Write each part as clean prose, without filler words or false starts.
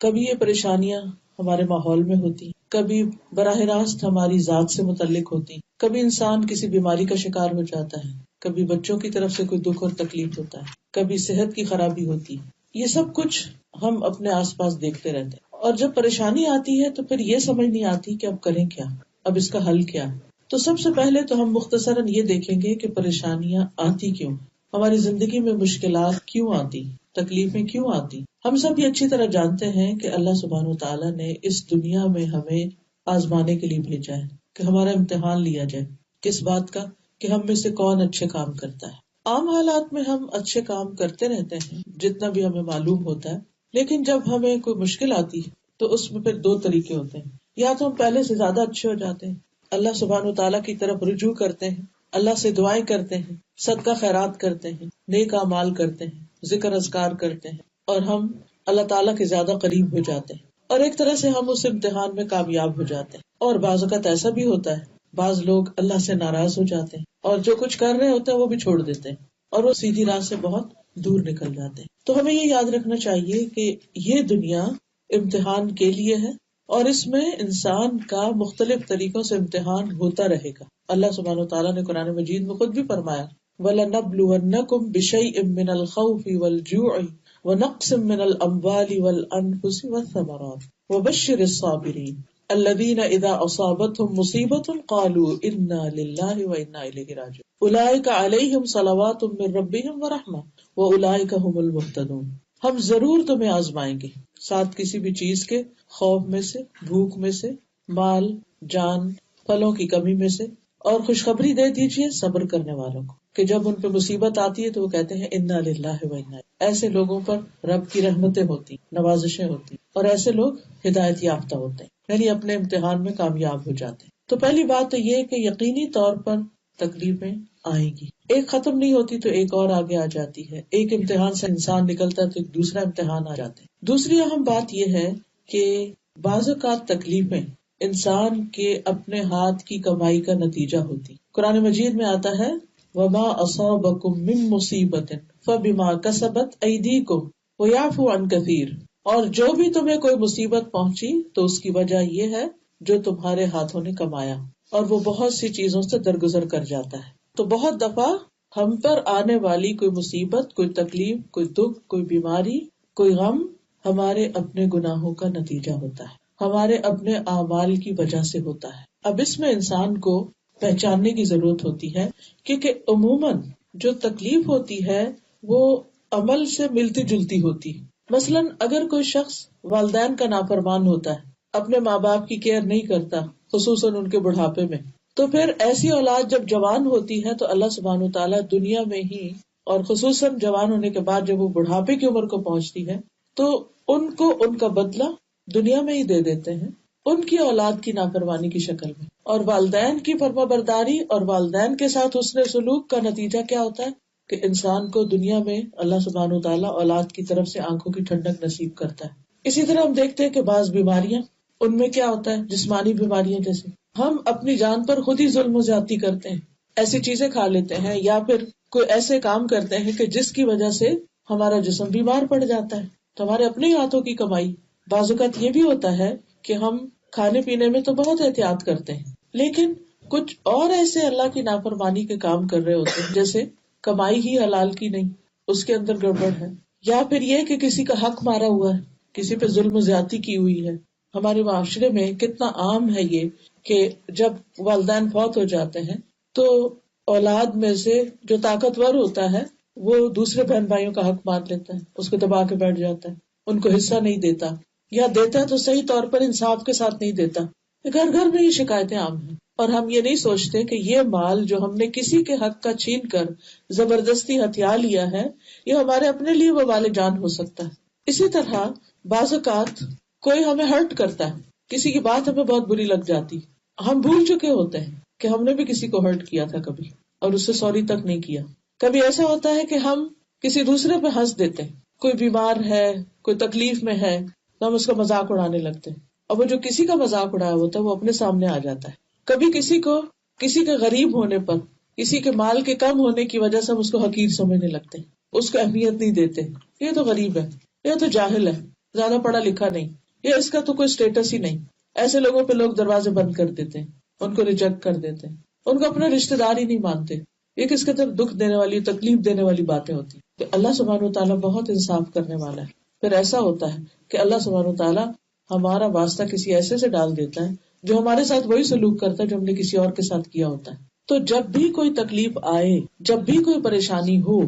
کبھی یہ پریشانیاں ہمارے ماحول میں ہوتی، کبھی براہ راست ہماری ذات سے متعلق ہوتی، کبھی انسان کسی بیماری کا شکار ہو جاتا ہے، کبھی بچوں کی طرف سے کوئی دکھ اور تکلیف ہوتا ہے، کبھی صحت کی خرابی ہوتی ہے. یہ سب کچھ ہم اپنے آس پاس دیکھتے رہتے ہیں، اور جب پریشانی آتی ہے تو پھر یہ سمجھ نہیں آتی کہ اب کریں کیا، اب اس کا حل کیا ہے. تو سب سے پہلے تو ہم مختصراً یہ دیکھیں گے کہ پریشانیاں آتی کیوں، ہماری زندگی میں مشکلات کیوں آتی، تکلیفیں کیوں آتی. ہم سب یہ اچھی طرح جانتے ہیں کہ اللہ سبحانہ وتعالیٰ نے اس دنیا میں ہمیں آزمانے کے لیے بھیجا ہے، کہ ہمارا امتحان لیا جائے. کس بات کا؟ کہ ہم میں سے کون اچھے کام کرتا ہے. عام حالات میں ہم اچھے کام کرتے رہتے ہیں جتنا بھی ہمیں معلوم ہوتا ہے، لیکن جب ہمیں کوئی مشکل آتی ہے تو اس میں پھر دو طریقے ہوتے ہیں. یا تو ہم پہلے سے زیادہ اچھے ہو جاتے ہیں، اللہ سبحانہ وتعالیٰ کی طرف رجوع کرتے ہیں، اللہ سے دعائیں کرتے ہیں، صدقہ خیرات کرتے ہیں، نیک اعمال کرتے ہیں، ذکر اذکار کرتے ہیں، اور ہم اللہ تعالیٰ کے زیادہ قریب ہو جاتے ہیں، اور ایک طرح سے ہم اس امتحان میں کامیاب ہو جاتے ہیں. اور بعض اوقات ایسا بھی ہوتا ہے، بعض لوگ اللہ سے ناراض ہو جاتے ہیں اور جو کچھ کر رہے ہوتے ہیں وہ بھی چھوڑ دیتے ہیں اور وہ سیدھی راہ سے بہت دور نکل جاتے ہیں. تو ہمیں یہ یاد رکھنا چاہیے کہ یہ دنیا امتحان کے لیے ہے، اور اس میں انسان کا مختلف طریقوں سے امتحان ہوتا رہے گا. اللہ سبحانہ وتعالیٰ نے قرآن مجید میں خود بھی فرمایا وَلَنَبْلُوَنَّكُمْ بِشَيْءٍ مِّنَ الْخَوْفِ وَالْجُوعِ وَنَقْصٍ مِّنَ الْأَمْوَالِ وَالْأَنفُسِ وَالثَّمَرَاتِ وَبَشِّرِ الصَّابِرِينَ الَّذِينَ إِذَا أَصَابَتْهُمْ مُصِيبَةٌ قَالُوا إِنَّا لِلَّهِ وَإِنَّا إِلَيْهِ رَاجِعُونَ أُولَٰئِكَ عَلَيْهِمْ صَلَوَاتٌ مِّن رَّبِّهِمْ وَرَحْمَةٌ وَأُولَٰئِكَ هُمُ الْمُهْتَدُونَ. ہم ضرور تمہیں آزمائیں گے ساتھ کسی بھی چیز کے، خوف میں سے، بھوک میں سے، مال، جان، پھلوں کی کمی میں سے، اور خوشخبری دے دیجیے صبر کرنے والوں کو کہ جب ان پہ مصیبت آتی ہے تو وہ کہتے ہیں انا للہ و انا. ایسے لوگوں پر رب کی رحمتیں ہوتی، نوازشیں ہوتی، اور ایسے لوگ ہدایت یافتہ ہوتے ہیں، یعنی اپنے امتحان میں کامیاب ہو جاتے ہیں. تو پہلی بات تو یہ کہ یقینی طور پر تکلیفیں آئیں گی، ایک ختم نہیں ہوتی تو ایک اور آگے آ جاتی ہے، ایک امتحان سے انسان نکلتا ہے تو ایک دوسرا امتحان آ جاتا ہے. دوسری اہم بات یہ ہے کہ بعض اوقات تکلیفیں انسان کے اپنے ہاتھ کی کمائی کا نتیجہ ہوتی. قرآن مجید میں آتا ہے وَمَا أَصَابَكُم مِّن مُّصِيبَةٍ فَبِمَا كَسَبَتْ أَيْدِيكُمْ وَيَعْفُو عَن كَثِيرٍ. اور جو بھی تمہیں کوئی مصیبت پہنچی تو اس کی وجہ یہ ہے جو تمہارے ہاتھوں نے کمایا، اور وہ بہت سی چیزوں سے درگزر کر جاتا ہے. تو بہت دفعہ ہم پر آنے والی کوئی مصیبت، کوئی تکلیف، کوئی دکھ، کوئی بیماری، کوئی غم ہمارے اپنے گناہوں کا نتیجہ ہوتا ہے، ہمارے اپنے اعمال کی وجہ سے ہوتا ہے. اب اس میں انسان کو پہچاننے کی ضرورت ہوتی ہے کیونکہ عموماً جو تکلیف ہوتی ہے وہ عمل سے ملتی جلتی ہوتی. مثلاً اگر کوئی شخص والدین کا نافرمان ہوتا ہے، اپنے ماں باپ کی کیئر نہیں کرتا، خصوصاً ان کے بڑھاپے میں، تو پھر ایسی اولاد جب جوان ہوتی ہے تو اللہ سبحانہ وتعالیٰ دنیا میں ہی، اور خصوصاً جوان ہونے کے بعد جب وہ بڑھاپے کی عمر کو پہنچتی ہے تو ان کو ان کا بدلہ دنیا میں ہی دے دیتے ہیں، ان کی اولاد کی نافرمانی کی شکل میں. اور والدین کی فرما برداری اور والدین کے ساتھ حسن سلوک کا نتیجہ کیا ہوتا ہے کہ انسان کو دنیا میں اللہ سبحانہ وتعالیٰ اولاد کی طرف سے آنکھوں کی ٹھنڈک نصیب کرتا ہے. اسی طرح ہم دیکھتے ہیں کہ بعض بیماریاں، ان میں کیا ہوتا ہے، جسمانی بیماریاں جیسے ہم اپنی جان پر خود ہی ظلم و زیادتی کرتے ہیں، ایسی چیزیں کھا لیتے ہیں یا پھر کوئی ایسے کام کرتے ہیں کہ جس کی وجہ سے ہمارا جسم بیمار پڑ جاتا ہے. تو ہمارے اپنے ہاتھوں کی کمائی. بعض اوقات یہ بھی ہوتا ہے کہ ہم کھانے پینے میں تو بہت احتیاط کرتے ہیں، لیکن کچھ اور ایسے اللہ کی نافرمانی کے کام کر رہے ہوتے ہیں، جیسے کمائی ہی حلال کی نہیں، اس کے اندر گڑبڑ ہے، یا پھر یہ کہ کسی کا حق مارا ہوا ہے، کسی پہ ظلم و زیادتی کی ہوئی ہے. ہمارے معاشرے میں کتنا عام ہے یہ کہ جب والدین فوت ہو جاتے ہیں تو اولاد میں سے جو طاقتور ہوتا ہے وہ دوسرے بہن بھائیوں کا حق مار لیتا ہے، اس کو دبا کے بیٹھ جاتا ہے، ان کو حصہ نہیں دیتا، یا دیتا ہے تو صحیح طور پر انصاف کے ساتھ نہیں دیتا. گھر گھر میں یہ شکایتیں عام ہیں، اور ہم یہ نہیں سوچتے کہ یہ مال جو ہم نے کسی کے حق کا چھین کر زبردستی ہتھیا لیا ہے، یہ ہمارے اپنے لیے وبال جان ہو سکتا ہے. اسی طرح بعض اوقات کوئی ہمیں ہرٹ کرتا ہے، کسی کی بات ہمیں بہت بری لگ جاتی، ہم بھول چکے ہوتے ہیں کہ ہم نے بھی کسی کو ہرٹ کیا تھا کبھی اور اس سے سوری تک نہیں کیا. کبھی ایسا ہوتا ہے کہ ہم کسی دوسرے پہ ہنس دیتے ہیں، کوئی بیمار ہے، کوئی تکلیف میں ہے تو ہم اس کا مذاق اڑانے لگتے ہیں، اور وہ جو کسی کا مذاق اڑایا ہوتا ہے وہ اپنے سامنے آ جاتا ہے. کبھی کسی کے غریب ہونے پر، کسی کے مال کے کم ہونے کی وجہ سے ہم اس کو حقیر سمجھنے لگتے ہیں، اس کو اہمیت نہیں دیتے، یہ تو غریب ہے، یہ تو جاہل ہے، زیادہ پڑھا لکھا نہیں، یا اس کا تو کوئی اسٹیٹس ہی نہیں. ایسے لوگوں پہ لوگ دروازے بند کر دیتے ہیں، ان کو ریجیکٹ کر دیتے ہیں، ان کو اپنا رشتہ دار ہی نہیں مانتے. یہ کس قدر دکھ دینے والی، تکلیف دینے والی باتیں ہوتی. تو اللہ سبحانہ وتعالیٰ بہت انصاف کرنے والا ہے. پھر ایسا ہوتا ہے کہ اللہ سبحانہ وتعالیٰ ہمارا واسطہ کسی ایسے سے ڈال دیتا ہے جو ہمارے ساتھ وہی سلوک کرتا ہے جو ہم نے کسی اور کے ساتھ کیا ہوتا ہے. تو جب بھی کوئی تکلیف آئے، جب بھی کوئی پریشانی ہو،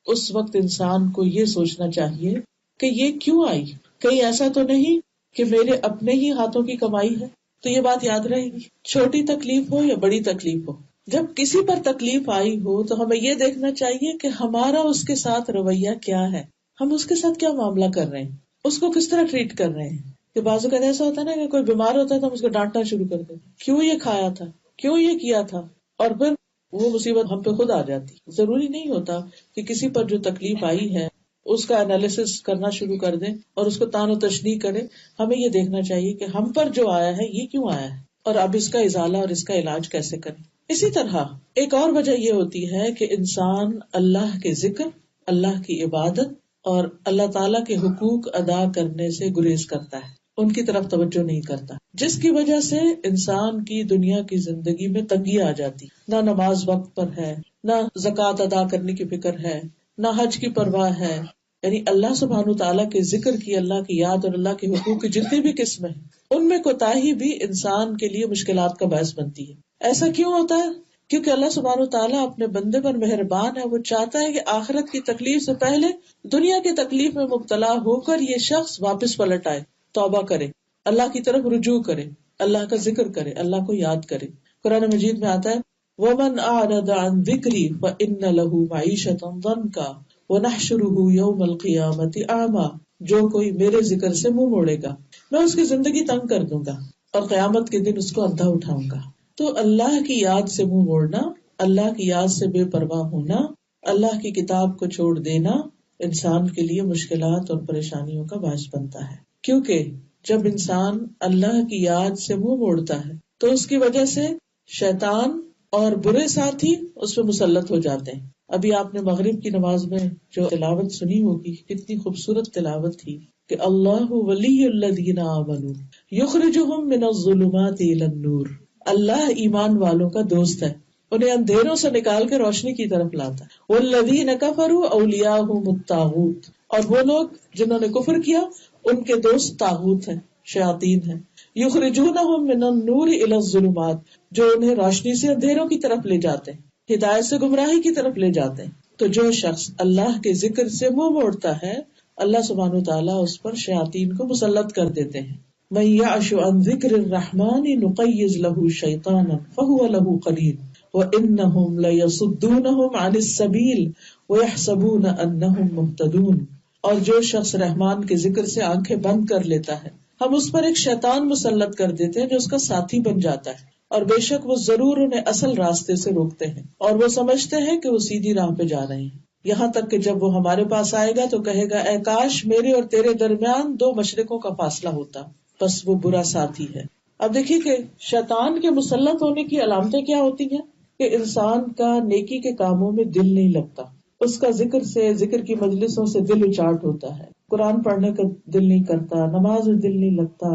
اس وقت انسان کو یہ سوچنا چاہیے کہ یہ کیوں آئی، کہیں ایسا تو نہیں کہ میرے اپنے ہی ہاتھوں کی کمائی ہے. تو یہ بات یاد رہے گی، چھوٹی تکلیف ہو یا بڑی تکلیف ہو، جب کسی پر تکلیف آئی ہو تو ہمیں یہ دیکھنا چاہیے کہ ہمارا اس کے ساتھ رویہ کیا ہے، ہم اس کے ساتھ کیا معاملہ کر رہے ہیں، اس کو کس طرح ٹریٹ کر رہے ہیں. کہ بعض اوقات ایسا ہوتا ہے نا کہ کوئی بیمار ہوتا ہے تو ہم اس کو ڈانٹنا شروع کر دیتے، کیوں یہ کھایا تھا، کیوں یہ کیا تھا، اور پھر وہ مصیبت ہم پہ خود آ جاتی. ضروری نہیں ہوتا کہ کسی پر جو تکلیف آئی ہے اس کا انالیسس کرنا شروع کر دیں اور اس کو تان و تشنیع کریں. ہمیں یہ دیکھنا چاہیے کہ ہم پر جو آیا ہے یہ کیوں آیا ہے، اور اب اس کا ازالہ اور اس کا علاج کیسے کریں. اسی طرح ایک اور وجہ یہ ہوتی ہے کہ انسان اللہ کے ذکر، اللہ کی عبادت اور اللہ تعالیٰ کے حقوق ادا کرنے سے گریز کرتا ہے، ان کی طرف توجہ نہیں کرتا، جس کی وجہ سے انسان کی دنیا کی زندگی میں تنگی آ جاتی. نہ نماز وقت پر ہے، نہ زکوٰۃ ادا کرنے کی فکر ہے، نہ حج کی پرواہ ہے. یعنی اللہ سبحانہ تعالیٰ کے ذکر کی، اللہ کی یاد اور اللہ کے حقوق کی جتنی بھی قسمیں ہیں ان میں کوتاہی بھی انسان کے لیے مشکلات کا باعث بنتی ہے. ایسا کیوں ہوتا ہے؟ کیونکہ اللہ سبحانہ تعالیٰ اپنے بندے پر مہربان ہے. وہ چاہتا ہے کہ آخرت کی تکلیف سے پہلے دنیا کی تکلیف میں مبتلا ہو کر یہ شخص واپس پلٹ آئے، توبہ کرے، اللہ کی طرف رجوع کرے، اللہ کا ذکر کرے، اللہ کو یاد کرے. قرآن مجید میں آتا ہے وَمَنْ أَعْرَضَ عَنْ ذِكْرِي فَإِنَّ لَهُ مَعِيشَةً ضَنْكًا وَنَحْشُرُهُ يَوْمَ الْقِيَامَةِ أَعْمَى. جو کوئی میرے ذکر سے منہ موڑے گا میں اس کی زندگی تنگ کر دوں گا اور قیامت کے دن اس کو اندھا اٹھاؤں گا. تو اللہ کی یاد سے منہ موڑنا، اللہ کی یاد سے بے پرواہ ہونا، اللہ کی کتاب کو چھوڑ دینا انسان کے لیے مشکلات اور پریشانیوں کا باعث بنتا ہے. کیونکہ جب انسان اللہ کی یاد سے منہ موڑتا ہے تو اس کی وجہ سے شیطان اور برے ساتھی اس پہ مسلط ہو جاتے ہیں. ابھی آپ نے مغرب کی نماز میں جو تلاوت سنی ہوگی، کتنی خوبصورت تلاوت تھی کہ اللہ ولی الذین آمنوا یخرجہم من الظلمات الی النور. اللہ ایمان والوں کا دوست ہے، انہیں اندھیروں سے نکال کے روشنی کی طرف لاتا ہے. والذین کفروا اولیاءہم الطاغوت. اور وہ لوگ جنہوں نے کفر کیا ان کے دوست طاغوت ہیں، شیاطین ہیں. یخرجونہم من النور الی الظلمات. جو انہیں روشنی سے اندھیروں کی طرف لے جاتے ہیں، ہدایت سے گمراہی کی طرف لے جاتے ہیں. تو جو شخص اللہ کے ذکر سے منہ موڑتا ہے اللہ سبحانہ وتعالیٰ اس پر شیاطین کو مسلط کر دیتے ہیں. من یعش عن ذکر الرحمن نقیض له شیطانا فهو له قرین وانہم لیصدونہم عن السبیل ویحسبون انہم مہتدون. اور جو شخص رحمان کے ذکر سے آنکھیں بند کر لیتا ہے ہم اس پر ایک شیطان مسلط کر دیتے ہیں جو اس کا ساتھی بن جاتا ہے، اور بے شک وہ ضرور انہیں اصل راستے سے روکتے ہیں اور وہ سمجھتے ہیں کہ وہ سیدھی راہ پہ جا رہے ہیں. یہاں تک کہ جب وہ ہمارے پاس آئے گا تو کہے گا اے کاش میرے اور تیرے درمیان 2 مشرقوں کا فاصلہ ہوتا. بس وہ برا ساتھی ہے. اب دیکھیے کہ شیطان کے مسلط ہونے کی علامتیں کیا ہوتی ہیں کہ انسان کا نیکی کے کاموں میں دل نہیں لگتا، اس کا ذکر کی مجلسوں سے دل اچاٹ ہوتا ہے، قرآن پڑھنے کا دل نہیں کرتا، نماز میں دل نہیں لگتا،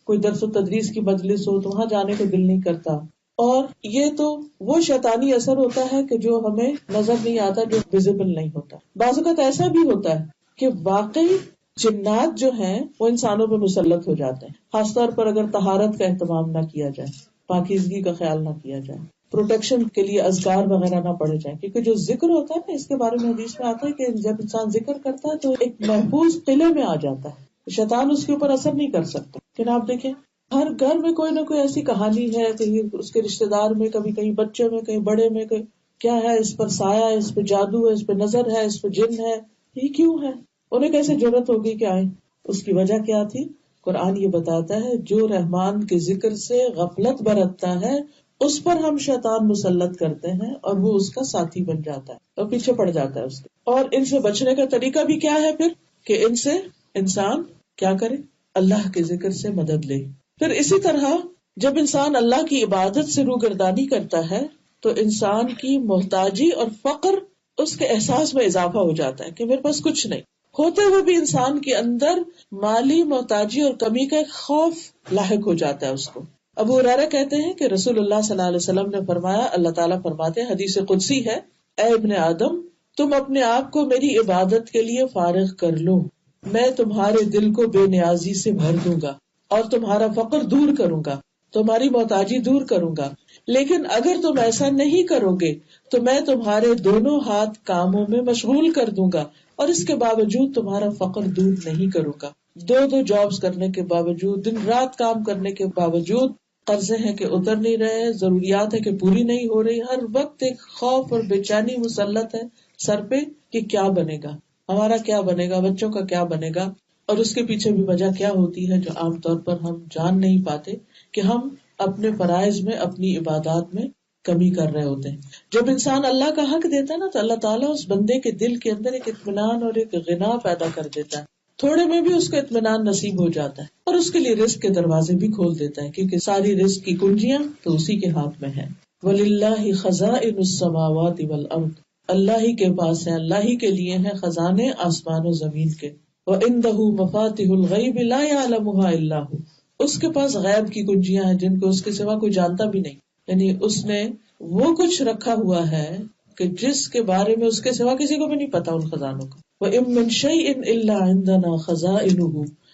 کوئی درس و تدریس کی مجلس ہو تو وہاں جانے کو دل نہیں کرتا. اور یہ تو وہ شیطانی اثر ہوتا ہے کہ جو ہمیں نظر نہیں آتا، جو ویزیبل نہیں ہوتا. بعض اوقات ایسا بھی ہوتا ہے کہ واقعی جنات جو ہیں وہ انسانوں پہ مسلط ہو جاتے ہیں، خاص طور پر اگر طہارت کا اہتمام نہ کیا جائے، پاکیزگی کا خیال نہ کیا جائے، پروٹیکشن کے لیے اذکار وغیرہ نہ پڑھے جائیں. کیونکہ جو ذکر ہوتا ہے نا، اس کے بارے میں حدیث میں آتا ہے کہ جب انسان ذکر کرتا ہے تو ایک محفوظ قلعے میں آ جاتا ہے، شیطان اس کے اوپر اثر نہیں کر سکتا. لیکن آپ دیکھیں ہر گھر میں کوئی نہ کوئی ایسی کہانی ہے، کہیں اس کے رشتے دار میں، کبھی کہیں بچے میں، کہیں بڑے میں، کہیں کیا ہے، اس پر سایہ ہے، اس پہ جادو ہے، اس پہ نظر ہے، اس پہ جن ہے. یہ کیوں ہے؟ انہیں کیسے ضرورت ہوگی کہ آئیں؟ اس کی وجہ کیا تھی؟ قرآن یہ بتاتا ہے جو رحمان کے ذکر سے غفلت برتتا ہے اس پر ہم شیطان مسلط کرتے ہیں اور وہ اس کا ساتھی بن جاتا ہے اور پیچھے پڑ جاتا ہے اس کے. اور ان سے بچنے کا طریقہ بھی کیا ہے پھر کہ ان سے انسان کیا کرے؟ اللہ کے ذکر سے مدد لے. پھر اسی طرح جب انسان اللہ کی عبادت سے روگردانی کرتا ہے تو انسان کی محتاجی اور فقر اس کے احساس میں اضافہ ہو جاتا ہے کہ میرے پاس کچھ نہیں. ہوتے ہوئے بھی انسان کے اندر مالی محتاجی اور کمی کا ایک خوف لاحق ہو جاتا ہے اس کو. ابو ہریرہ کہتے ہیں کہ رسول اللہ صلی اللہ علیہ وسلم نے فرمایا، اللہ تعالیٰ فرماتے ہیں، حدیث قدسی ہے، اے ابن آدم تم اپنے آپ کو میری عبادت کے لیے فارغ کر لو، میں تمہارے دل کو بے نیازی سے بھر دوں گا اور تمہارا فقر دور کروں گا، تمہاری محتاجی دور کروں گا. لیکن اگر تم ایسا نہیں کرو گے تو میں تمہارے دونوں ہاتھ کاموں میں مشغول کر دوں گا اور اس کے باوجود تمہارا فقر دور نہیں کروں گا. دو جابز کرنے کے باوجود، دن رات کام کرنے کے باوجود، قرضے ہیں کہ اتر نہیں رہے، ضروریات ہے کہ پوری نہیں ہو رہی، ہر وقت ایک خوف اور بے چینی مسلط ہے سر پہ کہ کیا بنے گا، ہمارا کیا بنے گا، بچوں کا کیا بنے گا. اور اس کے پیچھے بھی وجہ کیا ہوتی ہے جو عام طور پر ہم جان نہیں پاتے، کہ ہم اپنے فرائض میں، اپنی عبادات میں کمی کر رہے ہوتے ہیں. جب انسان اللہ کا حق دیتا ہے نا تو اللہ تعالیٰ اس بندے کے دل کے اندر ایک اطمینان اور ایک غنا پیدا کر دیتا ہے، تھوڑے میں بھی اس کو اطمینان نصیب ہو جاتا ہے اور اس کے لیے رزق کے دروازے بھی کھول دیتا ہے، کیونکہ ساری رزق کی کنجیاں تو اسی کے ہاتھ میں ہیں. وَلِلَّهِ خَزَائِنُ السَّمَاوَاتِ وَالْأَرْضِ، اللہ ہی کے پاس ہے، اللہ ہی کے لیے ہیں خزانے آسمان و زمین کے. وَعِندَهُ مَفَاتِحُ الْغَيْبِ لَا يَعْلَمُهَا إِلَّا هُوَ، اس کے پاس غیب کی کنجیاں ہیں جن کو اس کے سوا کوئی جانتا بھی نہیں، یعنی اس نے وہ کچھ رکھا ہوا ہے کہ جس کے بارے میں اس کے سوا کسی کو بھی نہیں پتا ان خزانوں کا. وَإِن مِّن شَيْءٍ إِلَّا عِندَنَا خَزَائِنُهُ